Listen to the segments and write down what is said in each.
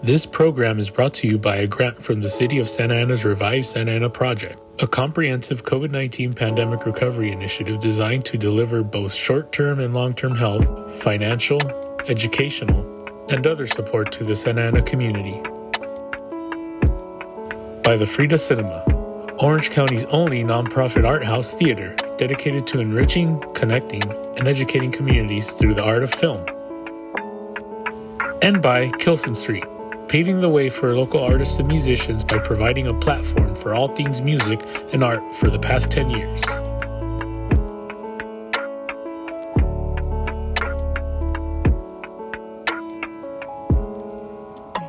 This program is brought to you by a grant from the City of Santa Ana's Revive Santa Ana project, a comprehensive COVID-19 pandemic recovery initiative designed to deliver both short-term and long-term health, financial, educational, and other support to the Santa Ana community. By the Frida Cinema, Orange County's only nonprofit art house theater dedicated to enriching, connecting, and educating communities through the art of film. And by Kilson Street, paving the way for local artists and musicians by providing a platform for all things music and art for the past 10 years.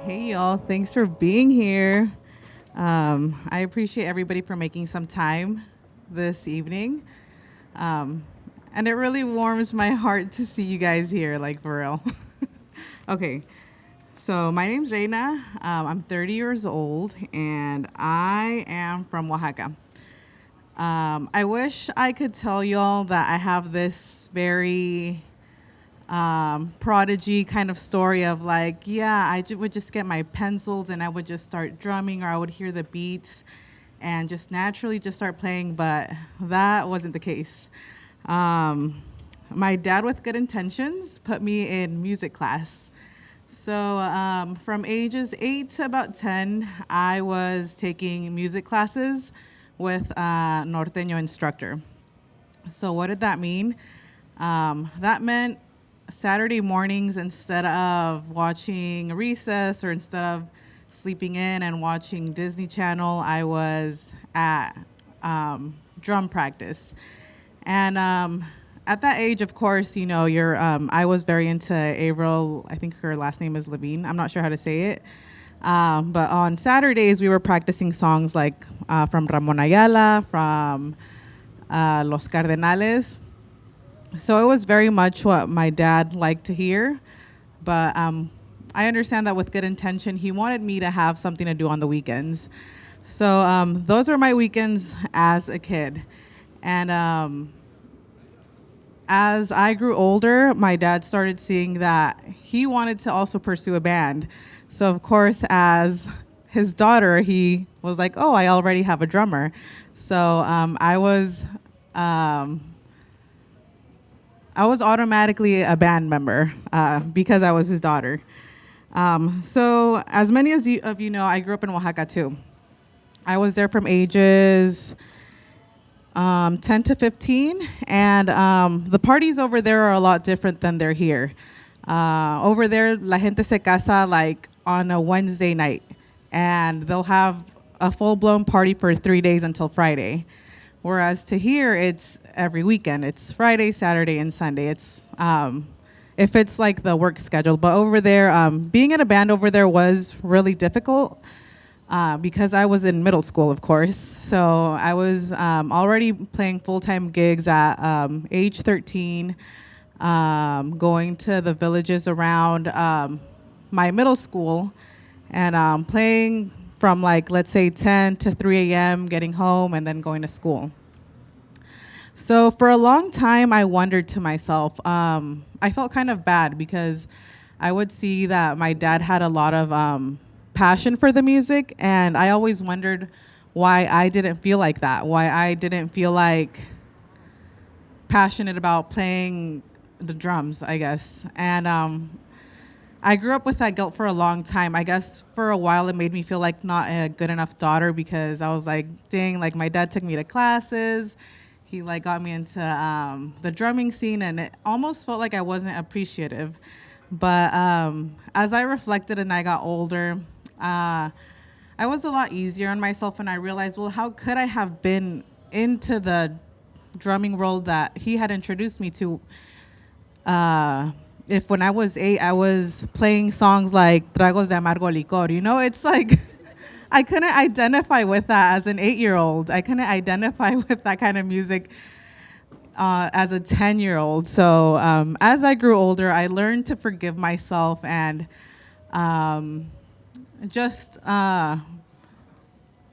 Hey y'all, thanks for being here. I appreciate everybody for making some time this evening. And it really warms my heart to see you guys here, like for real. Okay. So my name's Reyna. I'm 30 years old, and I am from Oaxaca. I wish I could tell y'all that I have this very prodigy kind of story of like, yeah, would just get my pencils and I would just start drumming, or I would hear the beats and just naturally just start playing, but that wasn't the case. My dad, with good intentions, put me in music class. So from ages 8 to about 10, I was taking music classes with a Norteño instructor. So what did that mean? That meant Saturday mornings, instead of watching Recess or instead of sleeping in and watching Disney Channel, I was at drum practice. And at that age, of course, you know, I was very into Avril. I think her last name is Levine. I'm not sure how to say it. But on Saturdays, we were practicing songs like from Ramon Ayala, from Los Cardenales. So it was very much what my dad liked to hear. But I understand that with good intention, he wanted me to have something to do on the weekends. So those were my weekends as a kid. And as I grew older, my dad started seeing that he wanted to also pursue a band. So of course, as his daughter, he was like, oh, I already have a drummer. So I was automatically a band member because I was his daughter. So as many of you know, I grew up in Oaxaca too. I was there from ages 10 to 15, and the parties over there are a lot different than they're here. Over there, la gente se casa like on a Wednesday night, and they'll have a full-blown party for 3 days until Friday. Whereas to here, it's every weekend. It's Friday, Saturday, and Sunday. It's if it's like the work schedule. But over there, being in a band over there was really difficult. Because I was in middle school, of course. So I was already playing full-time gigs at age 13, going to the villages around my middle school and playing from like, let's say 10 to 3 a.m., getting home and then going to school. So for a long time, I wondered to myself, I felt kind of bad because I would see that my dad had a lot of passion for the music, and I always wondered why I didn't feel like that, why I didn't feel like passionate about playing the drums, I guess. And I grew up with that guilt for a long time. I guess for a while it made me feel like not a good enough daughter, because I was like, dang, like my dad took me to classes, he like got me into the drumming scene, and it almost felt like I wasn't appreciative. But as I reflected and I got older, I was a lot easier on myself, and I realized, well, how could I have been into the drumming world that he had introduced me to if when I was 8, I was playing songs like Tragos de Amargo Licor. You know, it's like I couldn't identify with that as an 8-year-old. I couldn't identify with that kind of music as a 10-year-old. So as I grew older, I learned to forgive myself and just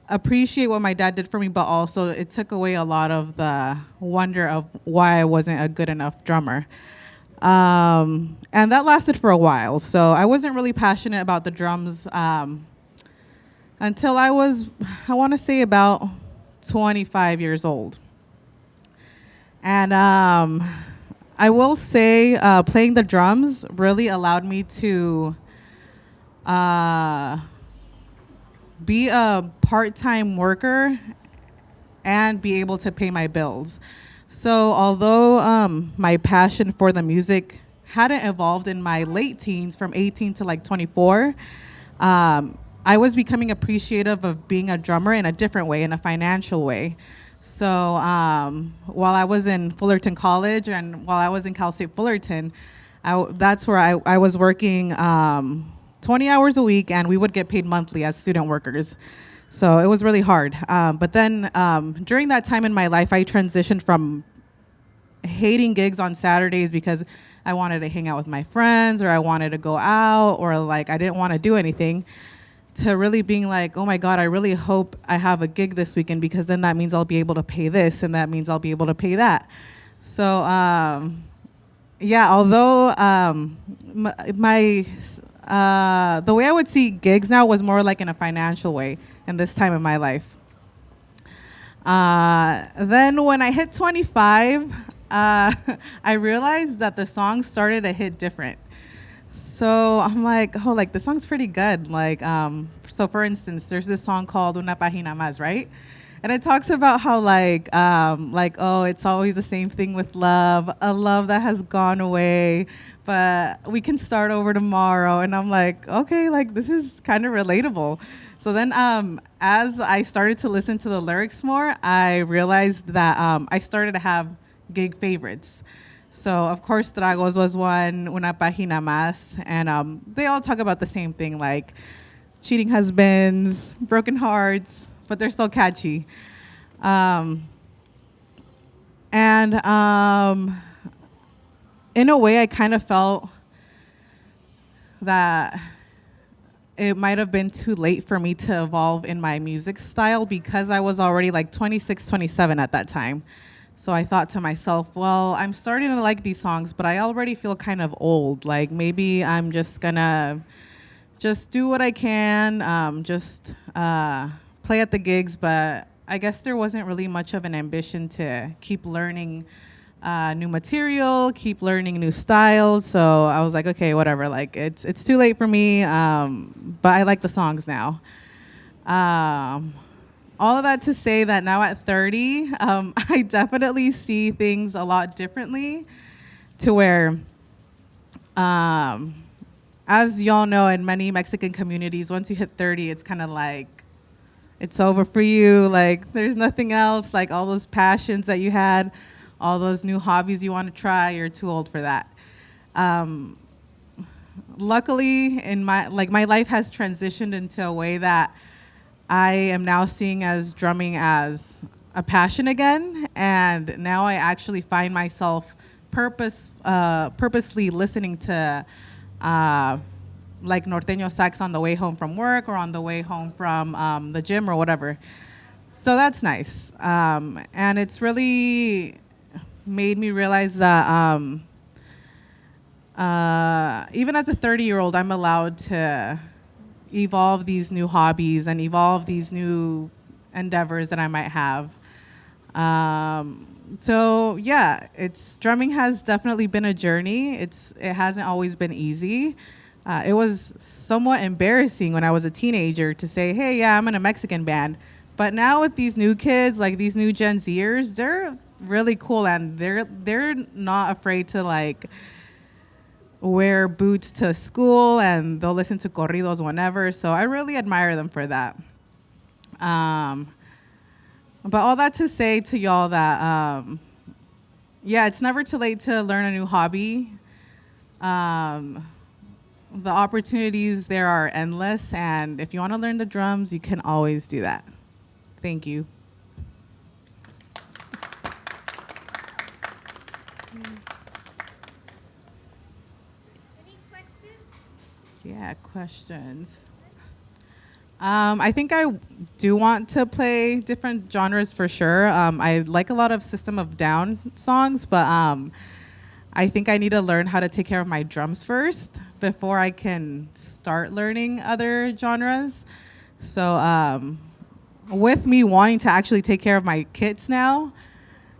appreciate what my dad did for me, but also it took away a lot of the wonder of why I wasn't a good enough drummer. And that lasted for a while. So I wasn't really passionate about the drums until I was, I want to say, about 25 years old. And I will say playing the drums really allowed me to be a part-time worker and be able to pay my bills. So although my passion for the music hadn't evolved in my late teens from 18 to like 24, I was becoming appreciative of being a drummer in a different way, in a financial way. So while I was in Fullerton College and while I was in Cal State Fullerton, that's where I was working 20 hours a week, and we would get paid monthly as student workers. So it was really hard. But then during that time in my life, I transitioned from hating gigs on Saturdays because I wanted to hang out with my friends, or I wanted to go out, or like I didn't want to do anything, to really being like, oh my God, I really hope I have a gig this weekend, because then that means I'll be able to pay this, and that means I'll be able to pay that. So yeah, although the way I would see gigs now was more like in a financial way in this time in my life. Then when I hit 25, I realized that the songs started to hit different. So I'm like, oh, like the song's pretty good. Like, so for instance, there's this song called Una Página Más, right? And it talks about how oh, it's always the same thing with love, a love that has gone away, but we can start over tomorrow. And I'm like, okay, like this is kind of relatable. So then as I started to listen to the lyrics more, I realized that I started to have gig favorites. So of course, Tragos was one, Una Página Más, and they all talk about the same thing, like cheating husbands, broken hearts, but they're still catchy. In a way, I kind of felt that it might have been too late for me to evolve in my music style, because I was already like 26, 27 at that time. So I thought to myself, well, I'm starting to like these songs, but I already feel kind of old. Like maybe I'm just gonna just do what I can, play at the gigs, but I guess there wasn't really much of an ambition to keep learning new material, keep learning new styles. So I was like, okay, whatever. Like it's too late for me, but I like the songs now. All of that to say that now at 30, I definitely see things a lot differently, to where, as y'all know, in many Mexican communities, once you hit 30, it's kind of like, it's over for you. Like there's nothing else, like all those passions that you had, all those new hobbies you want to try, you're too old for that. Luckily, in my life has transitioned into a way that I am now seeing as drumming as a passion again, and now I actually find myself purposely listening to like Norteño sax on the way home from work or on the way home from the gym or whatever. So that's nice, and it's really made me realize that even as a 30-year-old, I'm allowed to evolve these new hobbies and evolve these new endeavors that I might have. So yeah, drumming has definitely been a journey. It hasn't always been easy. It was somewhat embarrassing when I was a teenager to say, hey, yeah, I'm in a Mexican band. But now with these new kids, like these new Gen Zers, they're really cool, and they're not afraid to like wear boots to school, and they'll listen to corridos whenever. So I really admire them for that. But all that to say to y'all that, yeah, it's never too late to learn a new hobby. The opportunities there are endless, and if you want to learn the drums, you can always do that. Thank you. Yeah, questions. I think I do want to play different genres for sure. I like a lot of System of Down songs, but I think I need to learn how to take care of my drums first before I can start learning other genres. So with me wanting to actually take care of my kits now,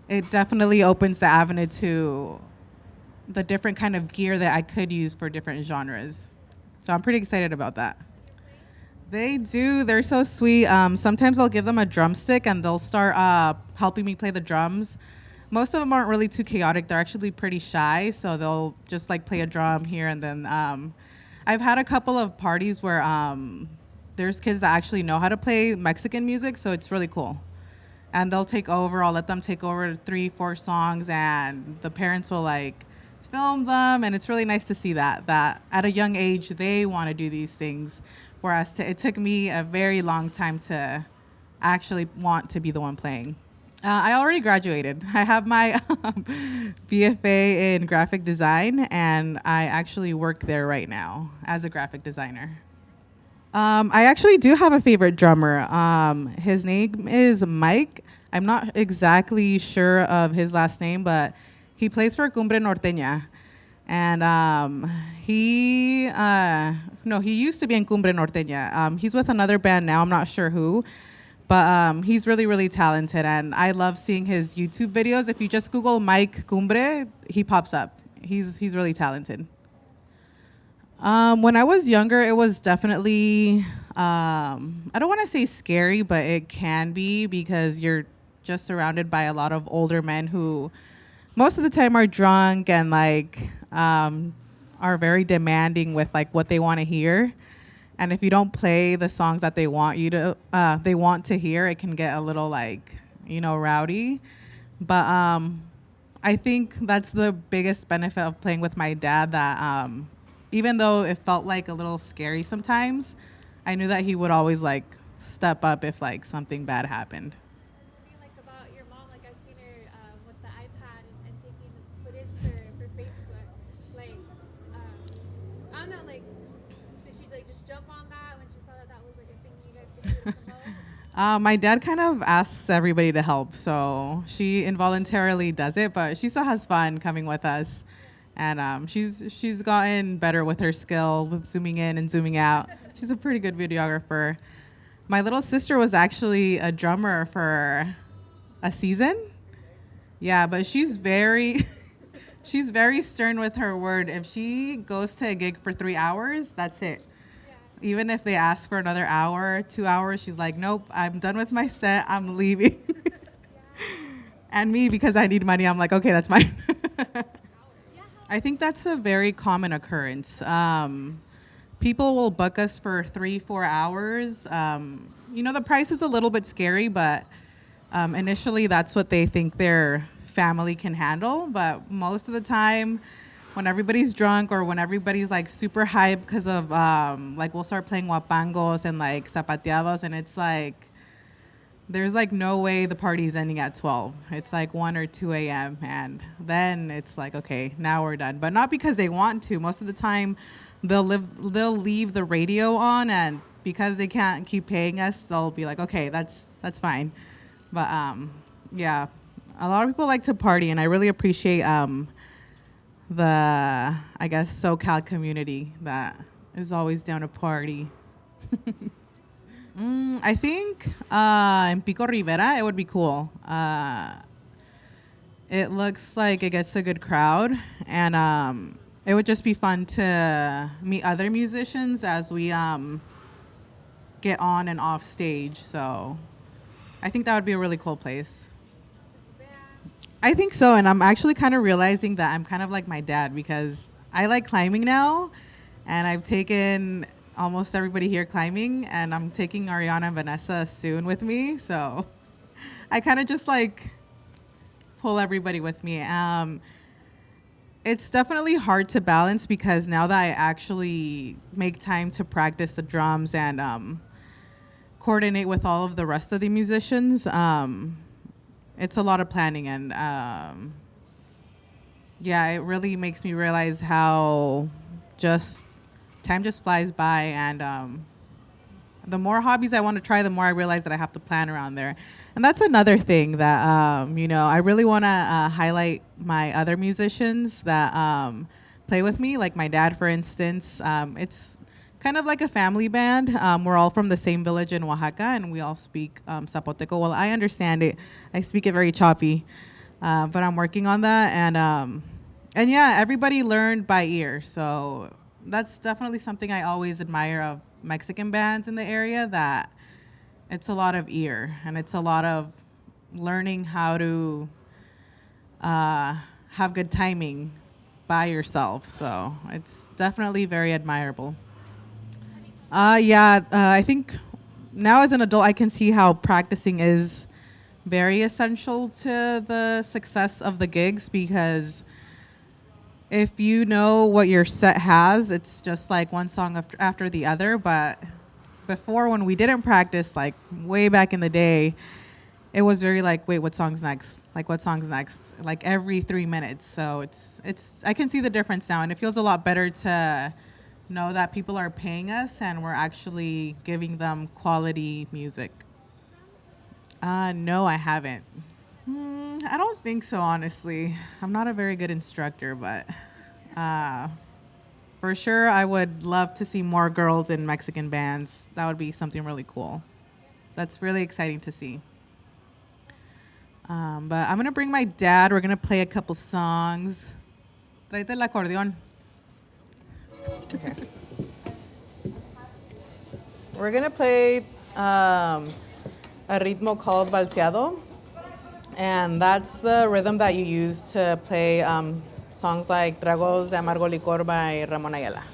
it definitely opens the avenue to the different kind of gear that I could use for different genres. So I'm pretty excited about that. They do. They're so sweet. Sometimes I'll give them a drumstick and they'll start helping me play the drums. Most of them aren't really too chaotic. They're actually pretty shy, so they'll just like play a drum here and then. I've had a couple of parties where there's kids that actually know how to play Mexican music, so it's really cool. And they'll take over. I'll let them take over 3-4 songs, and the parents will like film them, and it's really nice to see that at a young age they want to do these things, whereas it took me a very long time to actually want to be the one playing. I already graduated. I have my BFA in graphic design, and I actually work there right now as a graphic designer. I actually do have a favorite drummer. His name is Mike. I'm not exactly sure of his last name, but he plays for Cumbre Norteña. And he used to be in Cumbre Norteña. He's with another band now. I'm not sure who. But he's really, really talented, and I love seeing his YouTube videos. If you just Google Mike Cumbre, he pops up. He's really talented. When I was younger, it was definitely, I don't want to say scary, but it can be because you're just surrounded by a lot of older men who most of the time are drunk and like are very demanding with like what they want to hear. And if you don't play the songs that they want to hear, it can get a little like, rowdy. But I think that's the biggest benefit of playing with my dad, that even though it felt like a little scary sometimes, I knew that he would always like step up if like something bad happened. Like about your mom, like I've seen her with the iPad and taking footage for Facebook. Like, I don't know, like, did she like just jump on that when she saw that was like a thing you guys could do to promote? My dad kind of asks everybody to help, so she involuntarily does it, but she still has fun coming with us. And she's gotten better with her skill with zooming in and zooming out. She's a pretty good videographer. My little sister was actually a drummer for a season. Yeah, but she's very she's very stern with her word. If she goes to a gig for 3 hours, that's it. Yeah. Even if they ask for another hour, 2 hours, she's like, nope, I'm done with my set, I'm leaving. And me, because I need money, I'm like, okay, that's mine. I think that's a very common occurrence. People will book us for 3-4 hours. The price is a little bit scary, but initially that's what they think their family can handle. But most of the time, when everybody's drunk or when everybody's like super hyped because of like we'll start playing guapangos and like zapateados, and it's like there's like no way the party's ending at 12. It's like 1 or 2 a.m. and then it's like, okay, now we're done. But not because they want to. Most of the time, they'll leave the radio on, and because they can't keep paying us, they'll be like, okay, that's fine. But yeah, a lot of people like to party, and I really appreciate the, I guess, SoCal community that is always down to party. I think in Pico Rivera, it would be cool. It looks like it gets a good crowd, and it would just be fun to meet other musicians as we get on and off stage. So I think that would be a really cool place. I think so, and I'm actually kind of realizing that I'm kind of like my dad, because I like climbing now, and I've taken almost everybody here climbing, and I'm taking Ariana and Vanessa soon with me, so I kind of just like pull everybody with me. It's definitely hard to balance, because now that I actually make time to practice the drums and coordinate with all of the rest of the musicians, it's a lot of planning, and yeah, it really makes me realize how time just flies by, and the more hobbies I want to try, the more I realize that I have to plan around there. And that's another thing that, I really want to highlight my other musicians that play with me, like my dad, for instance. It's kind of like a family band. We're all from the same village in Oaxaca, and we all speak Zapoteco. Well, I understand it. I speak it very choppy, but I'm working on that. And yeah, everybody learned by ear. So that's definitely something I always admire of Mexican bands in the area, that it's a lot of ear, and it's a lot of learning how to have good timing by yourself. So it's definitely very admirable. I think now as an adult, I can see how practicing is very essential to the success of the gigs, because if you know what your set has, it's just like one song after the other. But before, when we didn't practice, like way back in the day, it was very like, wait, what song's next? Like, what song's next? Like every 3 minutes. So it's I can see the difference now, and it feels a lot better to know that people are paying us and we're actually giving them quality music. No, I haven't. I don't think so, honestly. I'm not a very good instructor, but for sure I would love to see more girls in Mexican bands. That would be something really cool. That's really exciting to see. But I'm going to bring my dad. We're going to play a couple songs. Tráete el acordeón. Okay. We're going to play a ritmo called balseado. And that's the rhythm that you use to play songs like Tragos de Amargo Licor by Ramón Ayala.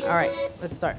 All right, let's start.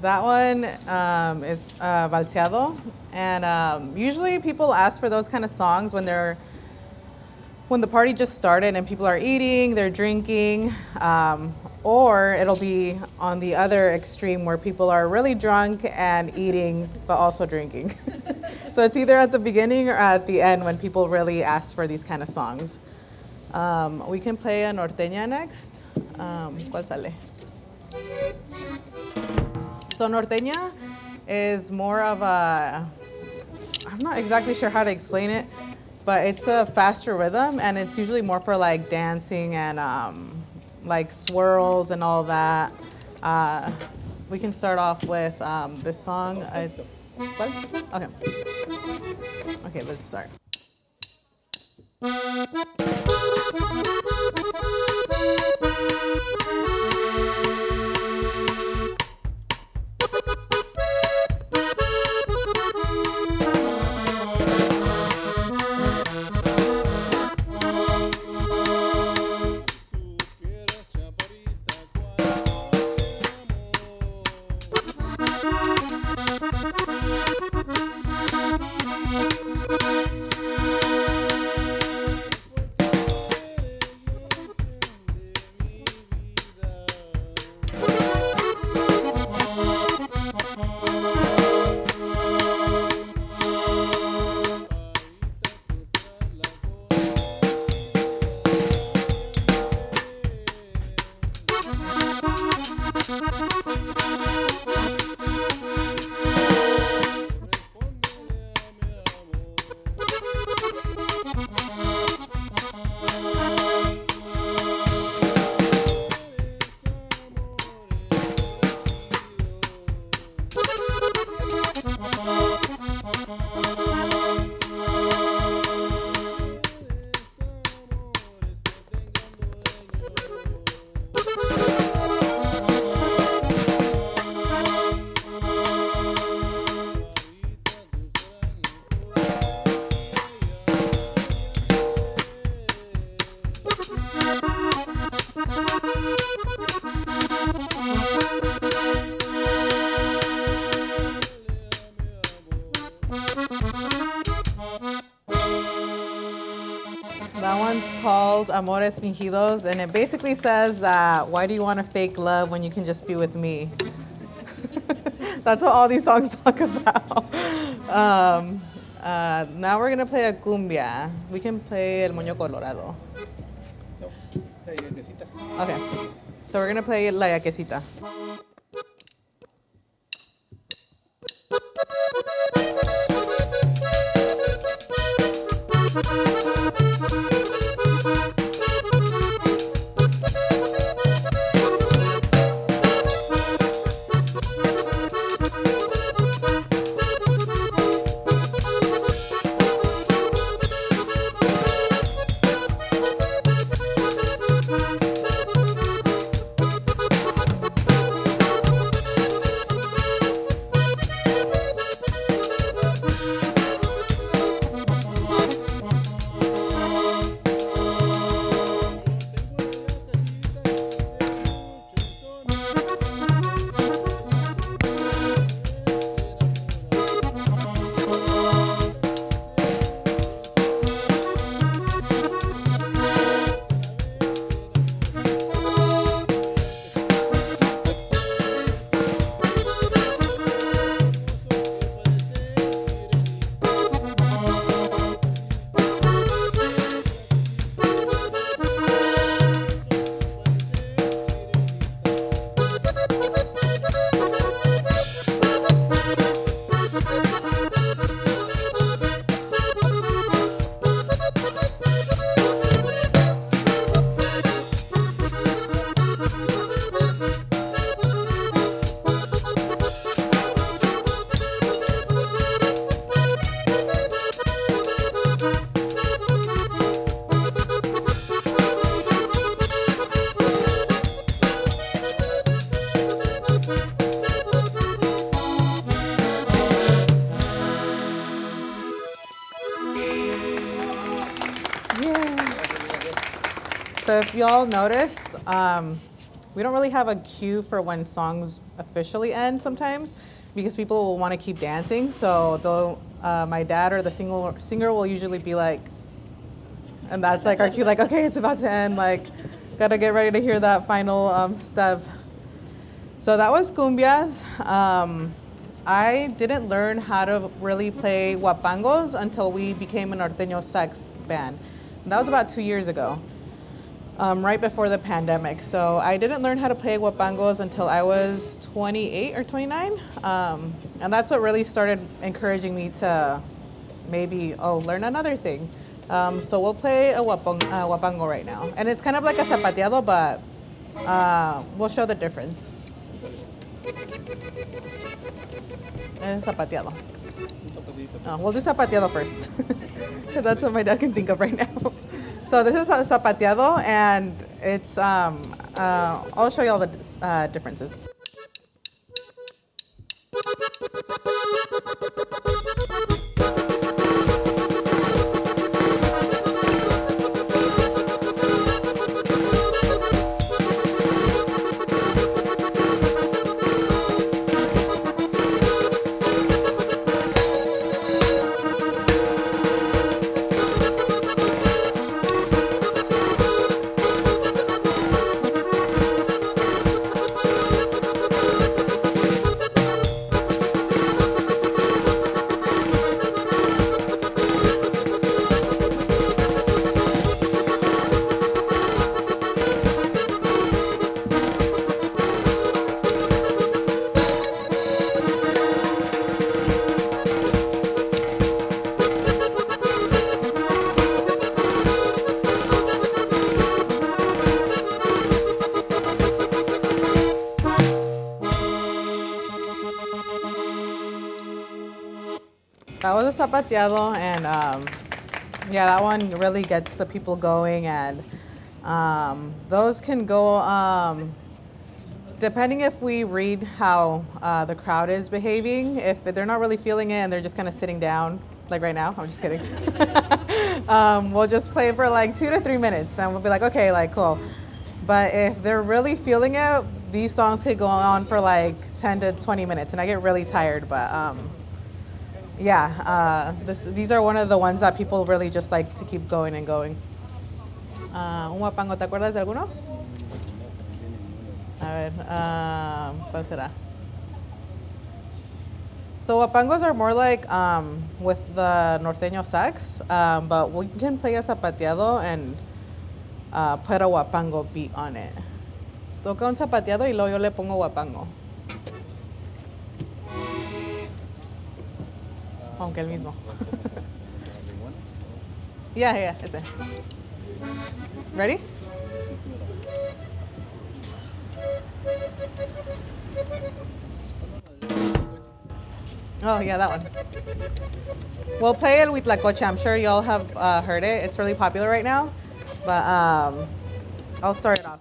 That one is balseado, and usually people ask for those kind of songs when the party just started and people are eating, they're drinking, or it'll be on the other extreme where people are really drunk and eating but also drinking. So it's either at the beginning or at the end when people really ask for these kind of songs. We can play a norteña next. ¿Cuál sale? So norteña is more of a, I'm not exactly sure how to explain it, but it's a faster rhythm, and it's usually more for like dancing and like swirls and all that. We can start off with this song. It's, what? Okay. Okay, let's start. That one's called Amores Fingidos, and it basically says that why do you want to fake love when you can just be with me? That's what all these songs talk about. Now we're gonna play a cumbia. We can play El Moño Colorado. Okay, so we're gonna play La Yaquecita. So if y'all noticed, we don't really have a cue for when songs officially end sometimes because people will want to keep dancing. So they'll, my dad or the singer will usually be like, and that's like our cue, like, okay, it's about to end, like, gotta get ready to hear that final step. So that was cumbias. I didn't learn how to really play huapangos until we became a Norteño sax band. And that was about 2 years ago. Right before the pandemic. So I didn't learn how to play huapangos until I was 28 or 29. And that's what really started encouraging me to maybe, learn another thing. So we'll play a huapango right now. And it's kind of like a zapateado, but we'll show the difference. And zapateado. We'll do zapateado first, because that's what my dad can think of right now. So this is zapateado, and it's, I'll show you all the differences. That was a zapateado, and yeah, that one really gets the people going, and those can go, depending if we read how the crowd is behaving. If they're not really feeling it and they're just kind of sitting down, like right now, I'm just kidding. We'll just play for like 2 to 3 minutes, and we'll be like, okay, like, cool. But if they're really feeling it, these songs could go on for like 10 to 20 minutes, and I get really tired, but yeah, these are one of the ones that people really just like to keep going and going. Un guapango, ¿te acuerdas de alguno? A ver, ¿cuál será? So guapangos are more like with the norteño sax, but we can play a zapateado and put a guapango beat on it. Toca un zapateado y luego yo le pongo guapango. Aunque el mismo. Yeah, ese. Ready? Oh, yeah, that one. We'll play it with La Cocha. I'm sure y'all have heard it. It's really popular right now. But I'll start it off.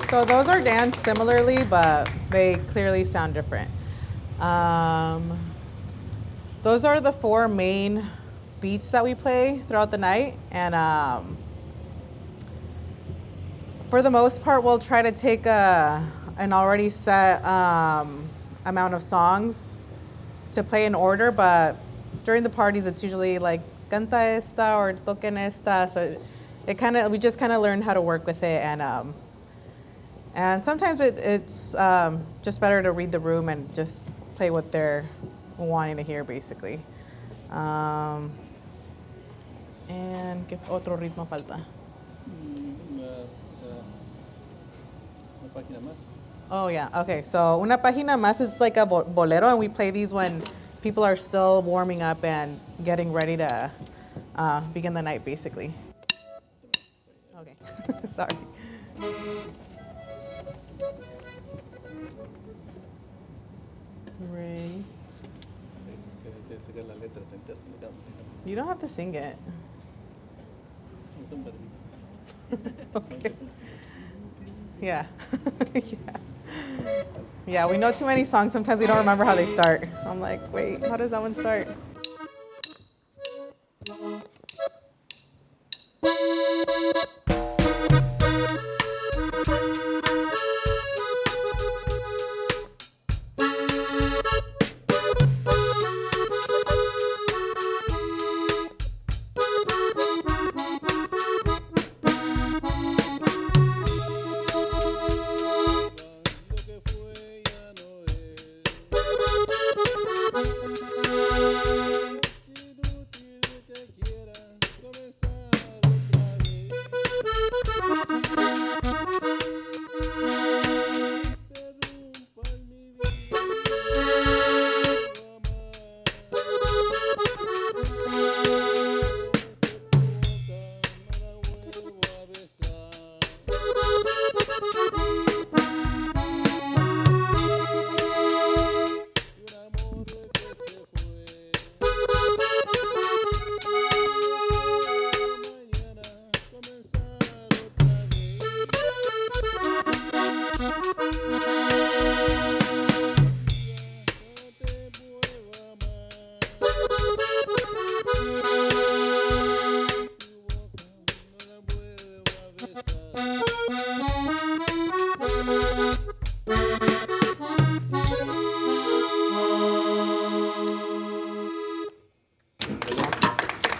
So those are danced similarly, but they clearly sound different. Those are the 4 main beats that we play throughout the night. And for the most part, we'll try to take an already set amount of songs to play in order, but during the parties, it's usually like canta esta or toquen esta. So we just kind of learn how to work with it. And sometimes it's just better to read the room and just play what they're wanting to hear, basically. And ¿qué otro ritmo falta? Una página más. Oh, yeah. Okay, so Una Página Más is like a bolero, and we play these when people are still warming up and getting ready to begin the night, basically. Okay, sorry. Ready? You don't have to sing it. Okay. Yeah. Yeah, we know too many songs. Sometimes we don't remember how they start. I'm like, wait, how does that one start?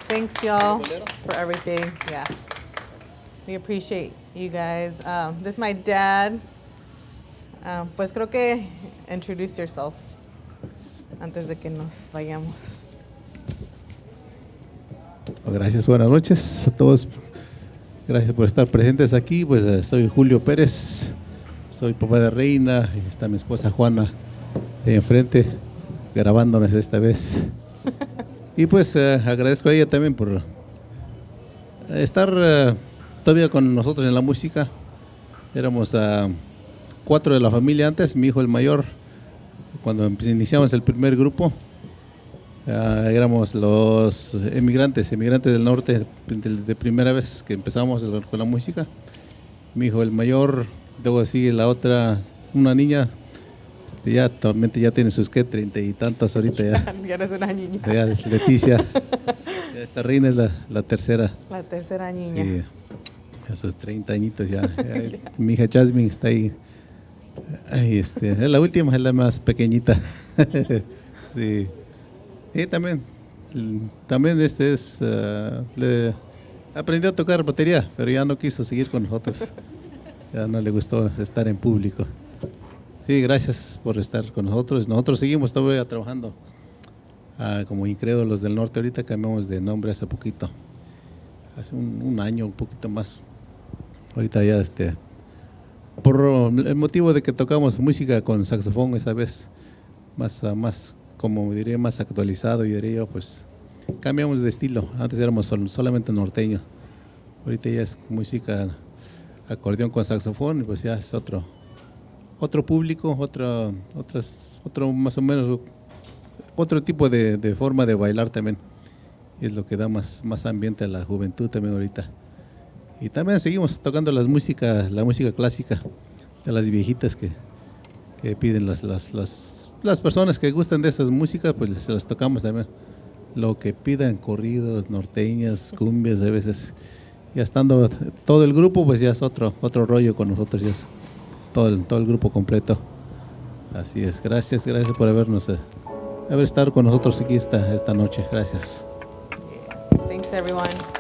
Thanks, y'all, for everything. Yeah. We appreciate you guys. This is my dad. Pues creo que introduce yourself antes de que nos vayamos. Gracias, buenas noches a todos. Gracias por estar presentes aquí. Pues soy Julio Pérez, soy papá de Reyna, y está mi esposa Juana ahí enfrente, grabándonos esta vez. Y pues agradezco a ella también por estar todavía con nosotros en la música. Éramos 4 de la familia antes, mi hijo el mayor, cuando iniciamos el primer grupo. Éramos los emigrantes del norte, de primera vez que empezamos con la música. Mi hijo el mayor, luego sigue la otra, una niña, ya actualmente ya tiene sus 30 y tantos ahorita ya. Ya no es una niña. Ya es Leticia. Ya esta Reina es la tercera. La tercera niña. Sí, a sus 30 añitos ya. Mi hija Jasmine está ahí. Ay, es la última, es la más pequeñita. Sí. Y también le aprendió a tocar batería, pero ya no quiso seguir con nosotros. Ya no le gustó estar en público. Sí, gracias por estar con nosotros. Nosotros seguimos todavía trabajando como Incrédulos del Norte. Ahorita cambiamos de nombre hace poquito. Hace un año, un poquito más. Ahorita ya por el motivo de que tocamos música con saxofón esa vez, más como diría, más actualizado, y diría yo, pues cambiamos de estilo. Antes éramos solamente norteño, ahorita ya es música acordeón con saxofón, y pues ya es otro público, otro más o menos, otro tipo de forma de bailar también. Y es lo que da más ambiente a la juventud también ahorita. Y también seguimos tocando la música clásica de las viejitas que piden las personas que gustan de esas músicas, pues se las tocamos también. Lo que pidan, corridos, norteñas, cumbias, a veces. Ya estando todo el grupo, pues ya es otro rollo con nosotros, ya es todo el grupo completo. Así es, gracias por haber estado con nosotros aquí esta noche. Gracias. Thanks everyone.